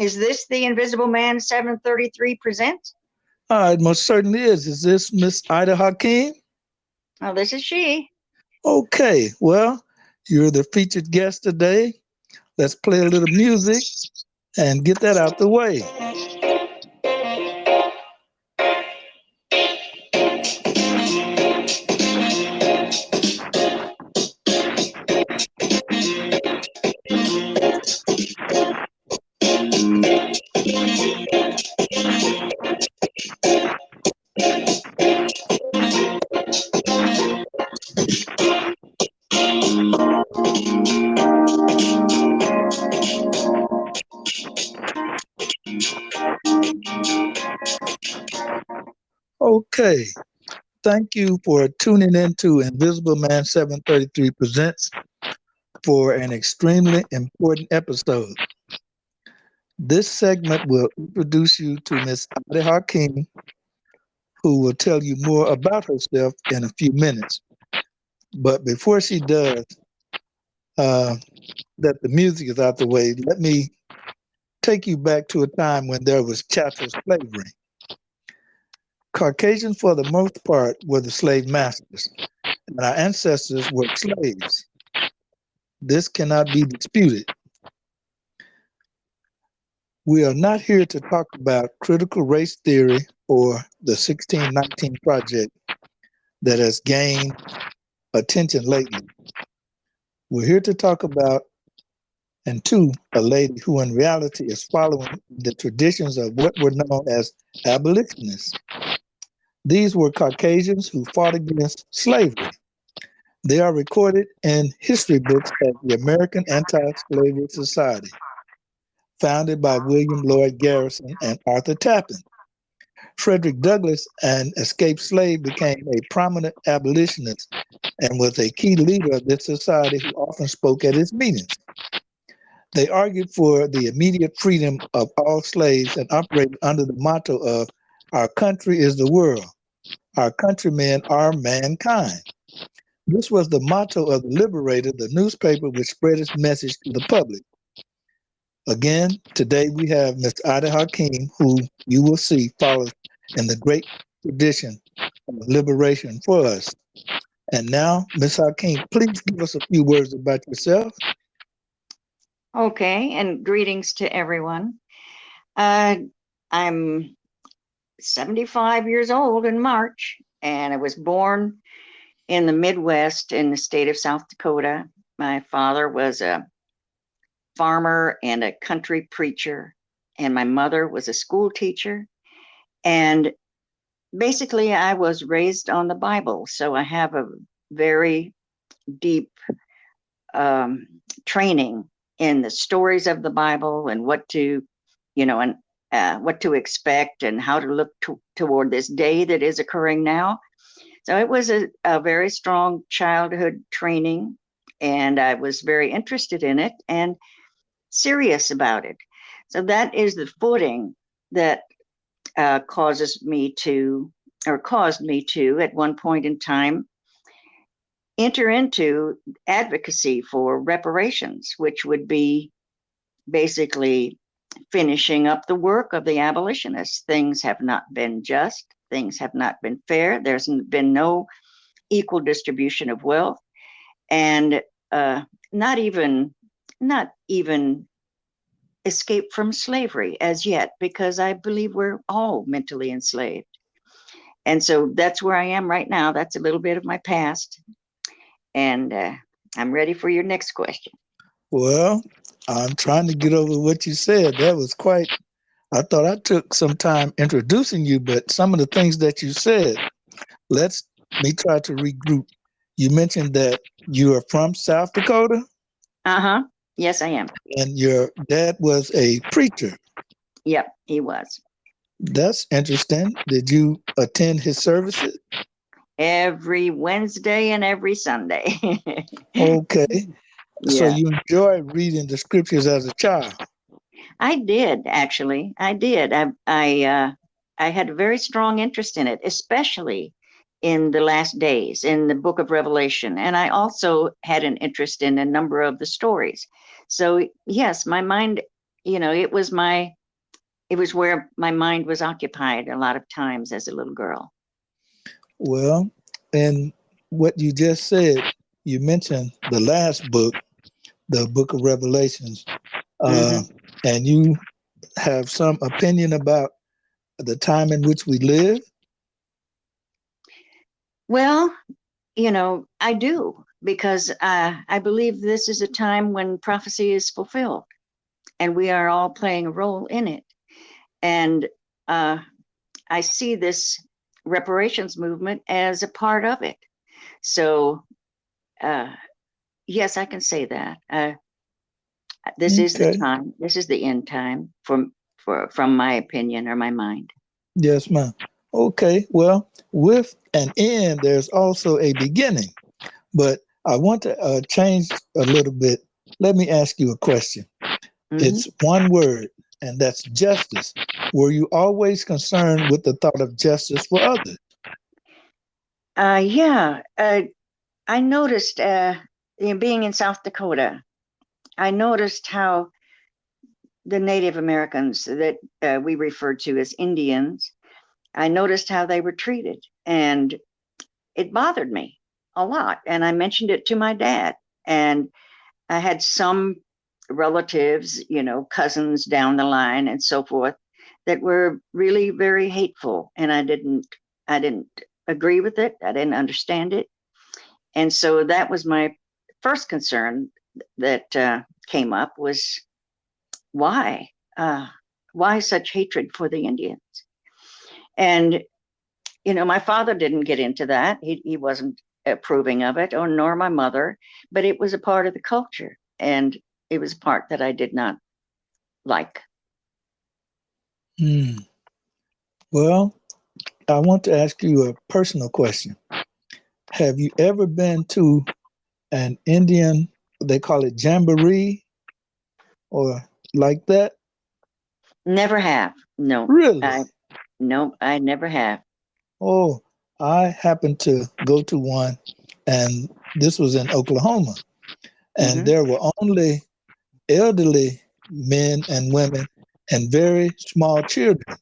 Is this the Invisible Man 733 Presents? It most certainly is. Is this Miss Ida Hakim? Oh, this is she. Okay, well, you're the featured guest today. Let's play a little music and get that out the way. Okay, thank you for tuning in to Invisible Man 733 Presents for an extremely important episode. This segment will introduce you to Miss Ida Hakim, who will tell you more about herself in a few minutes. But before she does, that the music is out the way, let me take you back to a time when there was chattel slavery. Caucasians, for the most part, were the slave masters, and our ancestors were slaves. This cannot be disputed. We are not here to talk about critical race theory or the 1619 Project that has gained attention lately. We're here to talk about, and to, a lady who in reality is following the traditions of what were known as abolitionists. These were Caucasians who fought against slavery. They are recorded in history books as the American Anti-Slavery Society, founded by William Lloyd Garrison and Arthur Tappan. Frederick Douglass, an escaped slave, became a prominent abolitionist and was a key leader of this society who often spoke at its meetings. They argued for the immediate freedom of all slaves and operated under the motto of "Our country is the world. Our countrymen are mankind." This was the motto of the Liberator, the newspaper which spread its message to the public. Again, today we have Ms. Ida Hakim, who you will see follows in the great tradition of liberation for us. And now, Ms. Hakim, please give us a few words about yourself. Okay, and greetings to everyone. I'm 75 years old in March, and I was born in the Midwest in the state of South Dakota. My father was a farmer and a country preacher, and my mother was a school teacher. And basically, I was raised on the Bible, so I have a very deep training in the stories of the Bible and what to, what to expect and how to look toward this day that is occurring now. So it was a very strong childhood training, and I was very interested in it and serious about it. So that is the footing that caused me to, at one point in time, enter into advocacy for reparations, which would be basically finishing up the work of the abolitionists. Things have not been just. Things have not been fair. There's been no equal distribution of wealth, and not even escape from slavery as yet, because I believe we're all mentally enslaved. And so that's where I am right now. That's a little bit of my past. And I'm ready for your next question. Well, I'm trying to get over what you said. That was quite, I thought I took some time introducing you, but some of the things that you said, let me try to regroup. You mentioned that you are from South Dakota? Uh-huh. Yes, I am. And your dad was a preacher? Yep, he was. That's interesting. Did you attend his services? Every Wednesday and every Sunday. Okay. Yeah. So you enjoyed reading the scriptures as a child? I did, actually. I did. I had a very strong interest in it, especially in the last days, in the book of Revelation. And I also had an interest in a number of the stories. So yes, my mind it was where my mind was occupied a lot of times as a little girl. Well, and what you just said, you mentioned the last book, the book of Revelations, and you have some opinion about the time in which we live? Well, I do, because I believe this is a time when prophecy is fulfilled, and we are all playing a role in it. And I see this reparations movement as a part of it. So, yes, I can say that. This is the time. This is the end time from my opinion or my mind. Yes, ma'am. Okay. Well, with an end, there's also a beginning. But I want to change a little bit. Let me ask you a question. It's one word, and that's justice. Were you always concerned with the thought of justice for others? Yeah. I noticed, being in South Dakota, I noticed how the Native Americans that we refer to as Indians, I noticed how they were treated, and it bothered me a lot. And I mentioned it to my dad, and I had some relatives, cousins down the line and so forth, that were really very hateful, and I didn't agree with it. I didn't understand it. And so that was my first concern that came up, was why such hatred for the Indians? And my father didn't get into that. He wasn't approving of it, or nor my mother, but it was a part of the culture, and it was a part that I did not like. Well, I want to ask you a personal question. Have you ever been to an Indian, they call it jamboree, or like that? Never have. No. Really? No, I never have. Oh, I happened to go to one, and this was in Oklahoma, and there were only elderly men and women and very small children.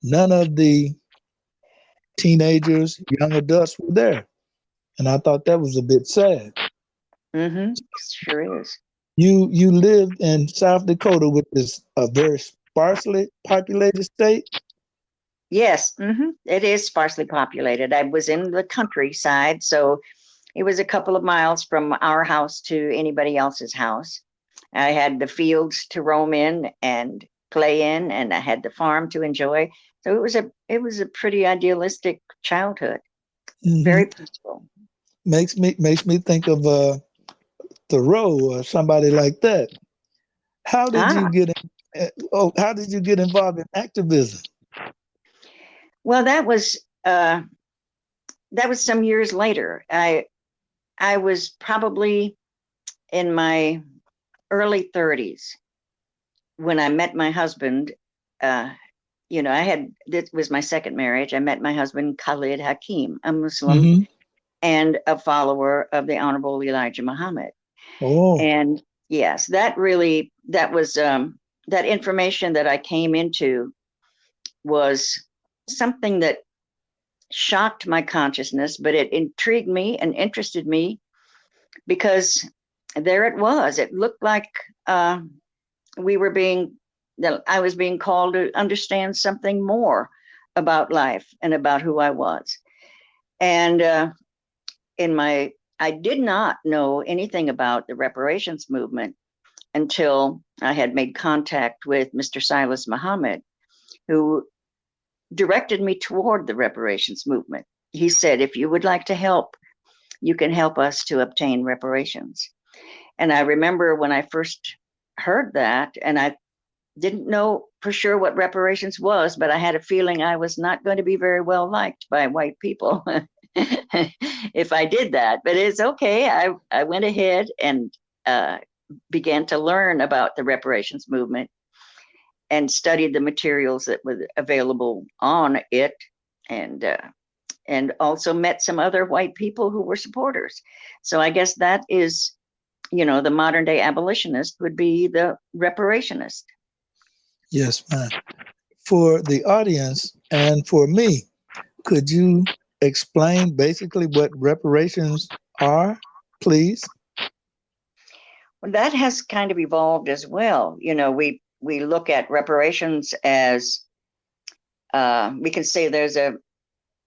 None of the teenagers, young adults were there. And I thought that was a bit sad. Sure is. You lived in South Dakota, which is a very sparsely populated state. Yes, it is sparsely populated. I was in the countryside, so it was a couple of miles from our house to anybody else's house. I had the fields to roam in and play in, and I had the farm to enjoy. So it was a pretty idealistic childhood. Very peaceful. Makes me think of Thoreau or somebody like that. How did you get how did you get involved in activism? Well, that was some years later. I was probably in my early 30s when I met my husband. This was my second marriage. I met my husband, Khalid Hakim, a Muslim and a follower of the Honorable Elijah Muhammad. Oh. And yes, that was that information that I came into was something that shocked my consciousness, but it intrigued me and interested me, because there it was. It looked like I was being called to understand something more about life and about who I was. And I did not know anything about the reparations movement until I had made contact with Mr. Silas Muhammad, who directed me toward the reparations movement. He said, if you would like to help, you can help us to obtain reparations. And I remember when I first heard that, and I didn't know for sure what reparations was, but I had a feeling I was not going to be very well liked by white people if I did that. But it's okay. I went ahead and began to learn about the reparations movement and studied the materials that were available on it, and also met some other white people who were supporters. So I guess that is, the modern day abolitionist would be the reparationist. Yes, ma'am. For the audience and for me, could you explain basically what reparations are, please? Well, that has kind of evolved as well. We look at reparations as we can say there's a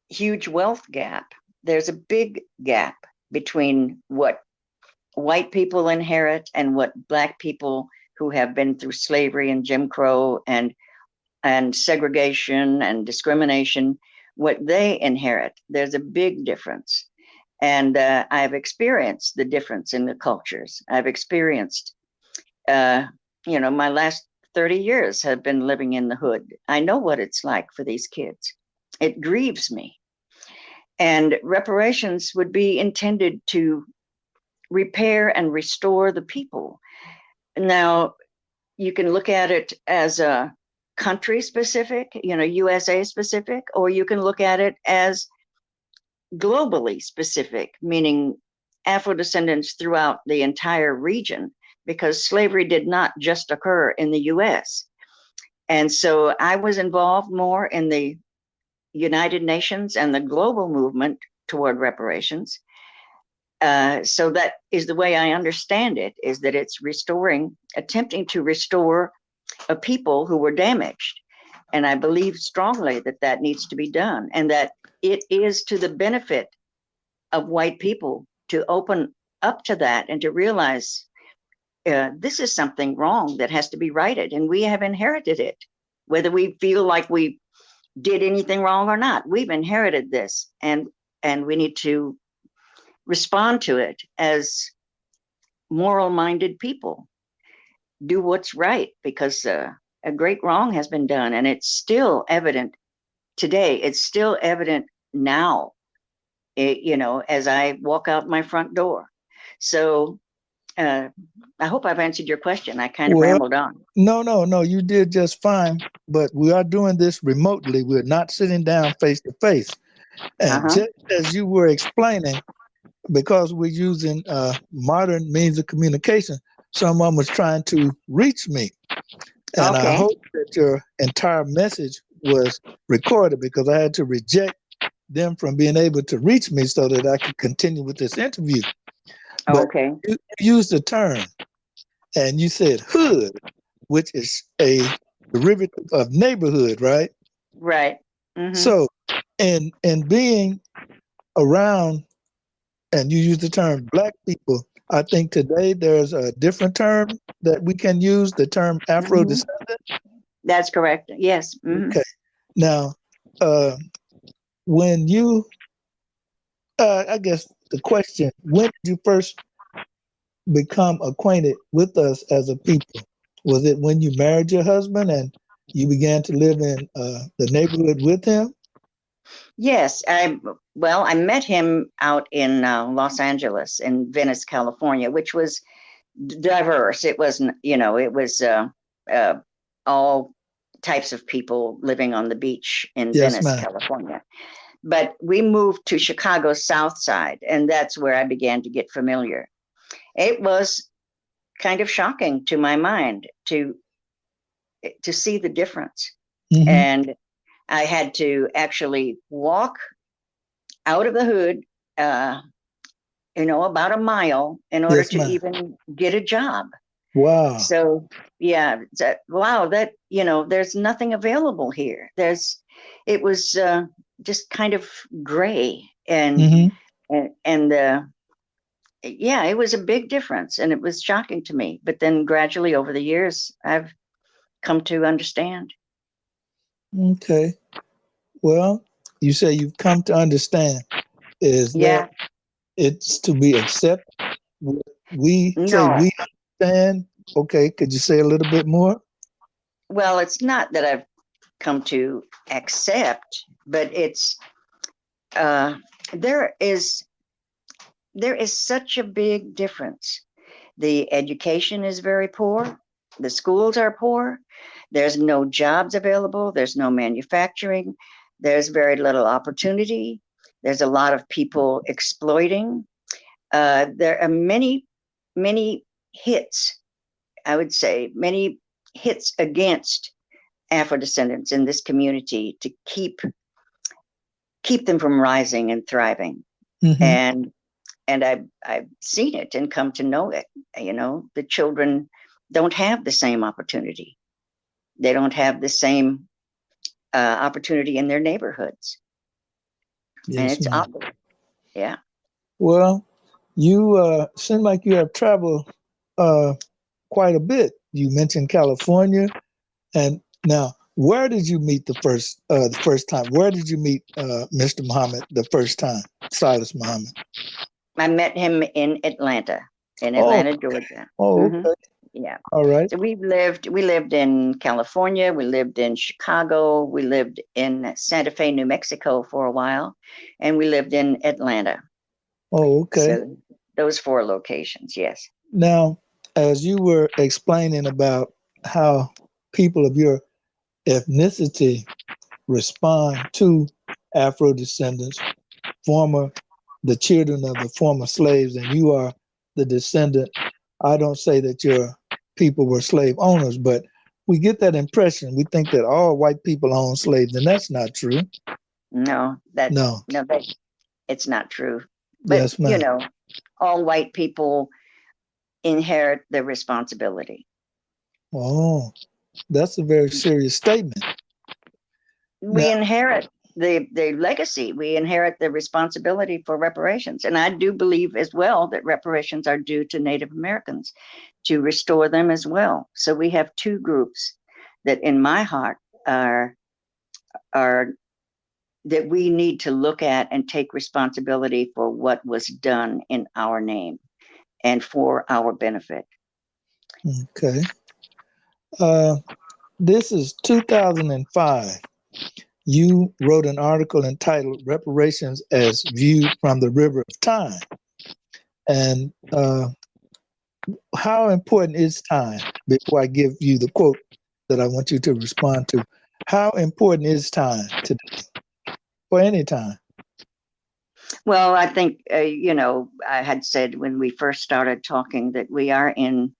huge wealth gap. There's a big gap between what white people inherit and what Black people who have been through slavery and Jim Crow and segregation and discrimination, what they inherit. There's a big difference. And I've experienced the difference in the cultures. I've experienced, my last 30 years have been living in the hood. I know what it's like for these kids. It grieves me. And reparations would be intended to repair and restore the people. Now, you can look at it as a country specific, USA specific, or you can look at it as globally specific, meaning Afro-descendants throughout the entire region, because slavery did not just occur in the US. And so I was involved more in the United Nations and the global movement toward reparations. So that is the way I understand it, is that it's attempting to restore a people who were damaged. And I believe strongly that that needs to be done, and that it is to the benefit of white people to open up to that and to realize this is something wrong that has to be righted, and we have inherited it, whether we feel like we did anything wrong or not. We've inherited this, and we need to respond to it as moral-minded people. Do what's right, because a great wrong has been done, and it's still evident today. It's still evident now, as I walk out my front door. So I hope I've answered your question. I kind of rambled on. No, you did just fine. But we are doing this remotely. We're not sitting down face to face. And just as you were explaining, because we're using modern means of communication, someone was trying to reach me. And I hope that your entire message was recorded, because I had to reject them from being able to reach me so that I could continue with this interview. But you used the term, and you said hood, which is a derivative of neighborhood, right? Right. Mm-hmm. So, in being around, and you use the term Black people, I think today there's a different term that we can use, the term Afrodescendant. That's correct. Yes. Mm-hmm. Okay. Now, when you, I guess the question, when did you first become acquainted with us as a people? Was it when you married your husband and you began to live in the neighborhood with him? Yes. I met him out in Los Angeles, in Venice, California, which was diverse. It wasn't, it was all types of people living on the beach in Venice, California. But we moved to Chicago's South Side, and that's where I began to get familiar. It was kind of shocking to my mind to see the difference. Mm-hmm. And I had to actually walk out of the hood, about a mile in order to even get a job. Wow. So, yeah, there's nothing available here. It was just kind of gray, and it was a big difference, and it was shocking to me. But then gradually over the years, I've come to understand. Okay. Well, you say you've come to understand. Is that it's to be accepted? We understand. Okay. Could you say a little bit more? Well, it's not that I've come to accept, but it's there is such a big difference. The education is very poor. The schools are poor. There's no jobs available. There's no manufacturing. There's very little opportunity. There's a lot of people exploiting. There are many, many hits, I would say, many hits against Afrodescendants in this community to keep them from rising and thriving. And I've seen it and come to know it. You know, the children don't have the same opportunity. They don't have the same opportunity in their neighborhoods. Yes, and it's ma'am. awful. Yeah. Well, you seem like you have traveled quite a bit. You mentioned California, and now where did you meet the first time? Where did you meet Mr. Muhammad the first time, Silas Muhammad? I met him in Atlanta, Oh, Georgia. oh, okay. Yeah. All right. So we lived in California, we lived in Chicago, we lived in Santa Fe, New Mexico for a while, and we lived in Atlanta. Oh, okay. So those 4 locations, yes. Now, as you were explaining about how people of your ethnicity respond to Afro descendants, the children of the former slaves, and you are the descendant. I don't say that your people were slave owners, but we get that impression. We think that all white people own slaves, and that's not true. No, it's not true. But Yes, ma'am. all white people inherit the responsibility. Oh, that's a very serious statement. We inherit the legacy. We inherit the responsibility for reparations. And I do believe as well that reparations are due to Native Americans to restore them as well. So we have 2 groups that in my heart are that we need to look at and take responsibility for what was done in our name and for our benefit. Okay. This is 2005. You wrote an article entitled Reparations as Viewed from the River of Time. And how important is time? Before I give you the quote that I want you to respond to, how important is time today, for any time? Well, I think, I had said when we first started talking that we are in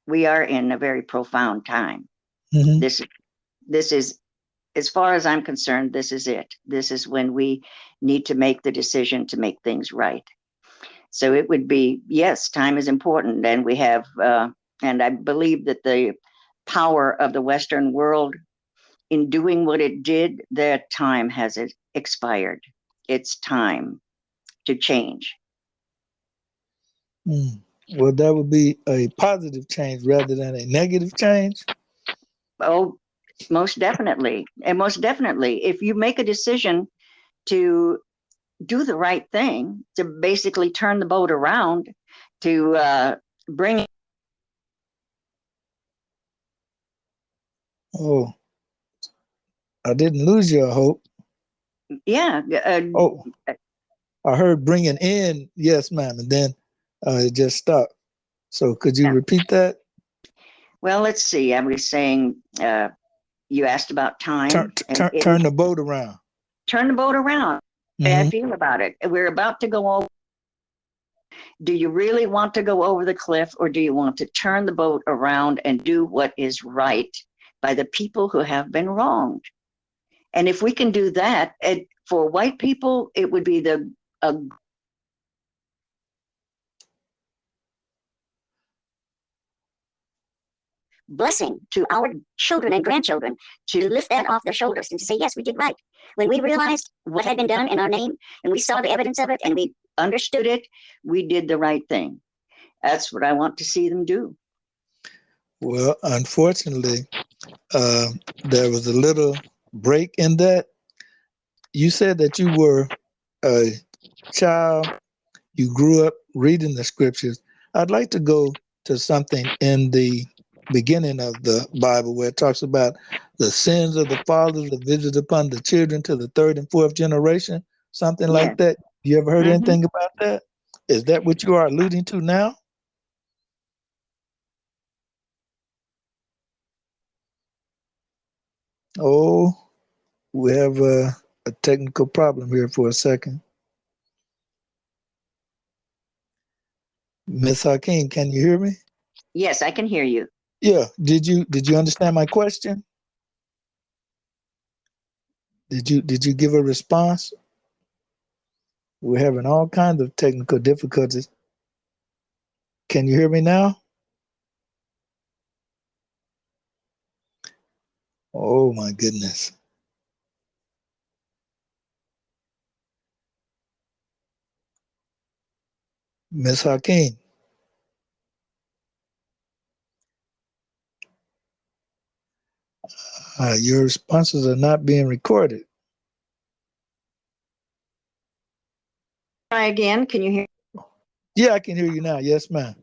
a very profound time. Mm-hmm. This is, as far as I'm concerned, this is it. This is when we need to make the decision to make things right. So it would be, yes, time is important. And we have, and I believe that the power of the Western world in doing what it did, their time has expired. It's time to change. Well, that would be a positive change rather than a negative change. Oh, most definitely. And most definitely, if you make a decision to do the right thing, to basically turn the boat around, to bring. Oh, I didn't lose your hope. Yeah. I heard bringing in, yes, ma'am, and then it just stopped. So could you repeat that? Well, let's see. I was saying, you asked about time. Turn the boat around. Turn the boat around. Mm-hmm. I feel about it. We're about to go over. Do you really want to go over the cliff, or do you want to turn the boat around and do what is right by the people who have been wronged? And if we can do that, for white people, it would be a blessing to our children and grandchildren to lift that off their shoulders and to say, yes, we did right. When we realized what had been done in our name and we saw the evidence of it and we understood it, we did the right thing. That's what I want to see them do. Well, unfortunately, there was a little break in that. You said that you were a child, you grew up reading the scriptures. I'd like to go to something in the beginning of the Bible where it talks about the sins of the fathers are visited upon the children to the 3rd and 4th generation, something like that. You ever heard anything about that? Is that what you are alluding to now? Oh, we have a technical problem here for a second. Miss Hakim, can you hear me? Yes, I can hear you. Yeah. Did you understand my question? Did you give a response? We're having all kinds of technical difficulties. Can you hear me now? Oh my goodness. Miss Hakim, your responses are not being recorded. Try again. Can you hear? Yeah, I can hear you now. Yes, ma'am.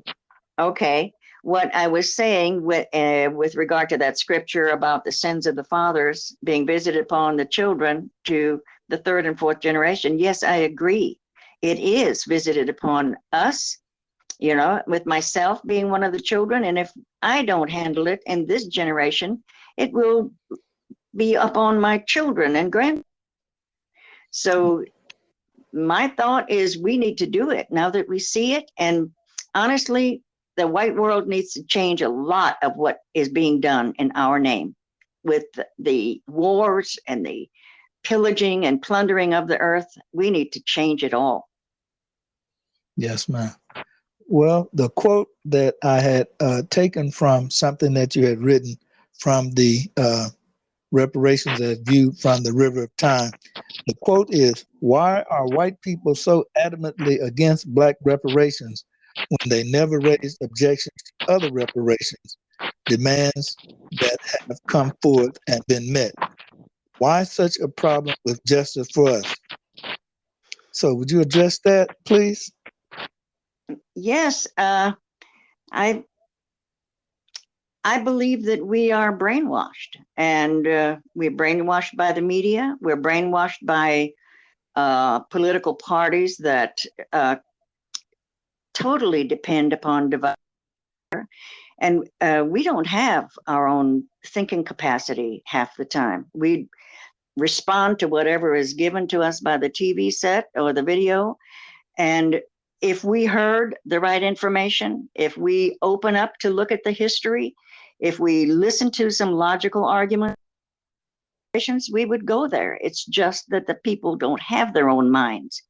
Okay. What I was saying with regard to that scripture about the sins of the fathers being visited upon the children to the third and fourth generation, yes, I agree. It is visited upon us, with myself being one of the children. And if I don't handle it in this generation, it will be upon my children and grand. So my thought is we need to do it now that we see it. And honestly, the white world needs to change a lot of what is being done in our name with the wars and the pillaging and plundering of the earth. We need to change it all. Yes, ma'am. Well, the quote that I had taken from something that you had written from the Reparations as Viewed from the River of Time. The quote is, "Why are white people so adamantly against Black reparations when they never raised objections to other reparations, demands that have come forth and been met? Why such a problem with justice for us?" So would you address that, please? Yes, I believe that we are brainwashed, and we're brainwashed by the media. We're brainwashed by political parties that totally depend upon divide. And we don't have our own thinking capacity half the time. We respond to whatever is given to us by the TV set or the video. And if we heard the right information, if we open up to look at the history, if we listen to some logical arguments, we would go there. It's just that the people don't have their own minds.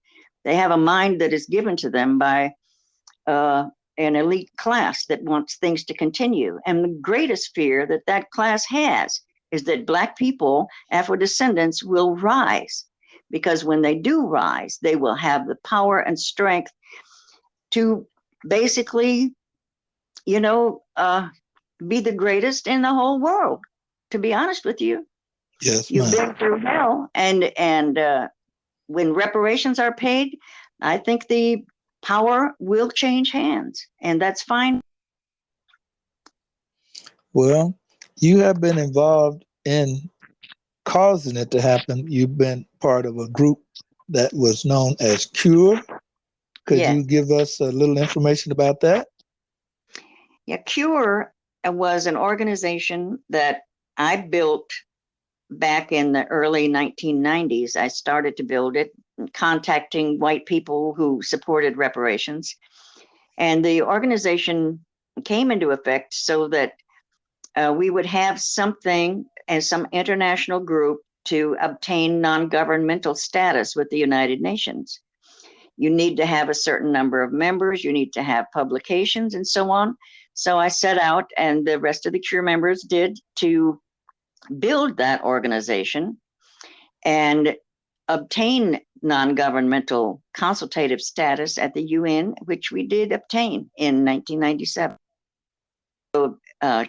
They have a mind that is given to them by an elite class that wants things to continue. And the greatest fear that that class has is that Black people, Afrodescendants, will rise. Because when they do rise, they will have the power and strength to basically, be the greatest in the whole world. To be honest with you, Yes, you've ma'am. been through hell, and when reparations are paid, I think the power will change hands, and that's fine. Well, you have been involved in causing it to happen. You've been part of a group that was known as CURE. Could Yes. you give us a little information about that? Yeah, CURE was an organization that I built back in the early 1990s. I started to build it, contacting white people who supported reparations. And the organization came into effect so that we would have something as some international group to obtain non-governmental status with the United Nations. You need to have a certain number of members, you need to have publications and so on. So I set out, and the rest of the CURE members did, to build that organization and obtain non-governmental consultative status at the UN, which we did obtain in 1997. So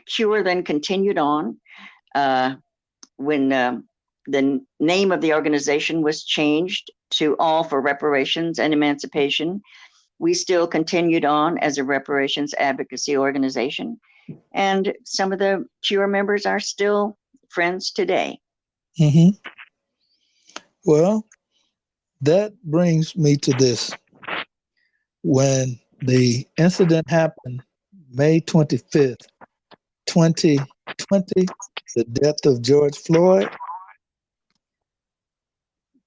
CURE then continued on when the name of the organization was changed to All for Reparations and Emancipation. We still continued on as a reparations advocacy organization, and some of the CURE members are still friends today. Mm-hmm. Well, that brings me to this. When the incident happened, May 25th, 2020, the death of George Floyd,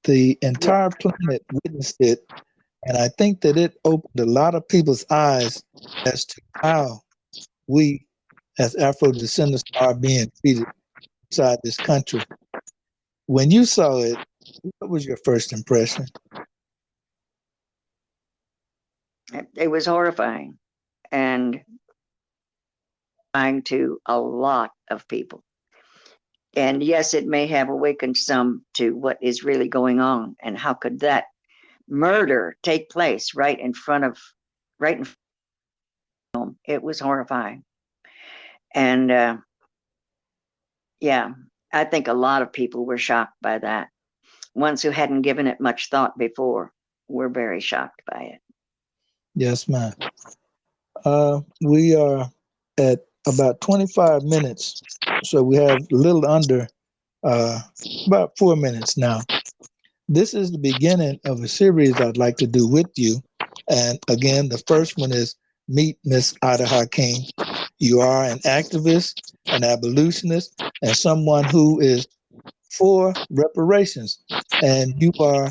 the entire planet witnessed it. And I think that it opened a lot of people's eyes as to how we as Afro descendants are being treated inside this country. when you saw it, what was your first impression? It was horrifying and to a lot of people. And yes, it may have awakened some to what is really going on and how could that murder take place right in front of home. It was horrifying. And yeah, I think a lot of people were shocked by that. Ones who hadn't given it much thought before were very shocked by it. Yes, ma'am. We are at about 25 minutes, so we have a little under about 4 minutes now. This is the beginning of a series I'd like to do with you. And again, the first one is Meet Miss Ida Hakim. You are an activist, an abolitionist, and someone who is for reparations. And you are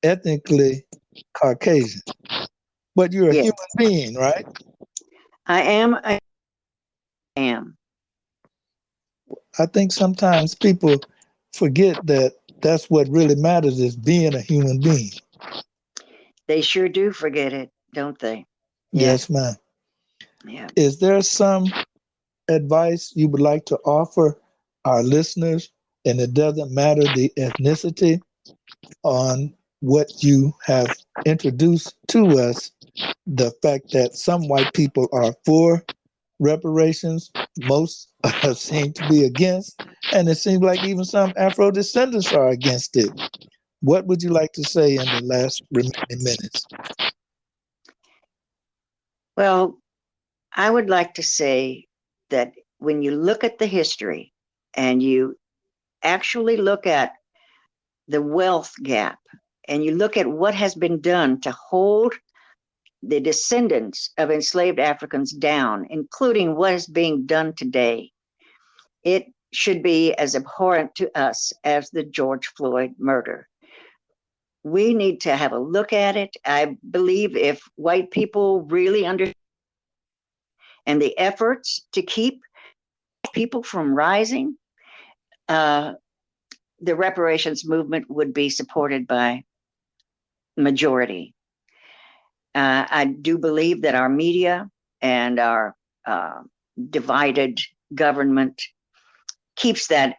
ethnically Caucasian, but you're a Yes. human being, right? I am. I think sometimes people forget that that's what really matters is being a human being. They sure do forget it, don't they? Yes, ma'am. Yeah. Is there some advice you would like to offer our listeners, and it doesn't matter the ethnicity, on what you have introduced to us, the fact that some white people are for reparations, most seem to be against, and it seems like even some Afrodescendants are against it. What would you like to say in the last remaining minutes? Well, I would like to say that when you look at the history and you actually look at the wealth gap and you look at what has been done to hold the descendants of enslaved Africans down, including what is being done today, it should be as abhorrent to us as the George Floyd murder. We need to have a look at it. I believe if white people really understand and the efforts to keep people from rising, the reparations movement would be supported by majority. I do believe that our media and our divided government keeps a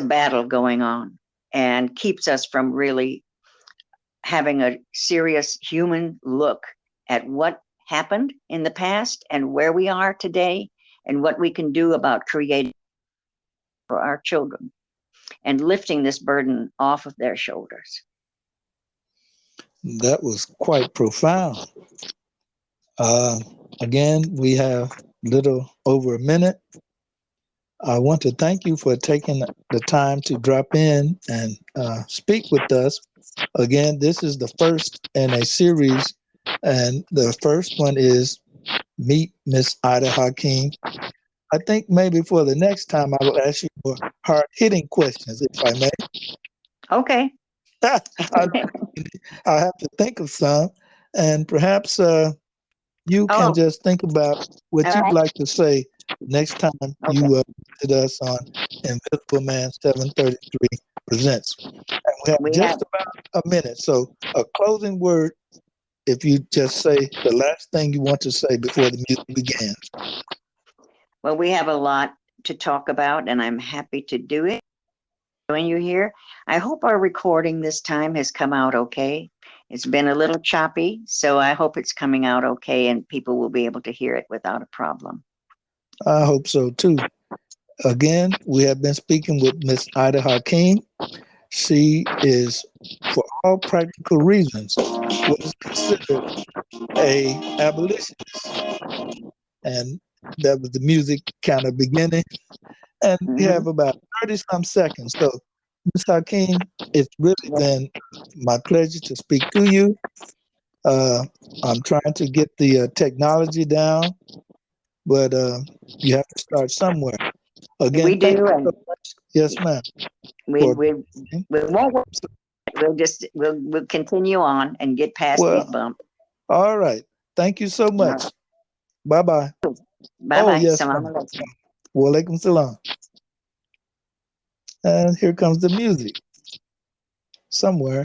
battle going on and keeps us from really having a serious human look at what happened in the past and where we are today and what we can do about creating for our children and lifting this burden off of their shoulders. That was quite profound. Again, we have little over a minute. I want to thank you for taking the time to drop in and speak with us. Again, this is the first in a series, and the first one is Meet Miss Ida Hakim. I think maybe for the next time I will ask you more hard-hitting questions, if I may. Okay. I'll have to think of some, and perhaps you can just think about what you'd like to say next time you visit us on Invisible Man 733 Presents. And we have just about a minute, so a closing word, if you just say the last thing you want to say before the music begins. Well, we have a lot to talk about, and I'm happy to do it. Join you here. I hope our recording this time has come out okay. It's been a little choppy, so I hope it's coming out okay and people will be able to hear it without a problem. I hope so too. Again, we have been speaking with Miss Ida Hakim. She is, for all practical reasons, what is considered a abolitionist. And that was the music kind of beginning. And we have about 30-some seconds. So, Ms. Hakim, it's really been my pleasure to speak to you. I'm trying to get the technology down, but you have to start somewhere. Again, we do. So yes, ma'am. We won't work. We'll continue on and get past these bumps. All right. Thank you so much. Bye-bye. Bye-bye. Oh, yes. Salam alaikum. Wa alaikum salam. And here comes the music somewhere.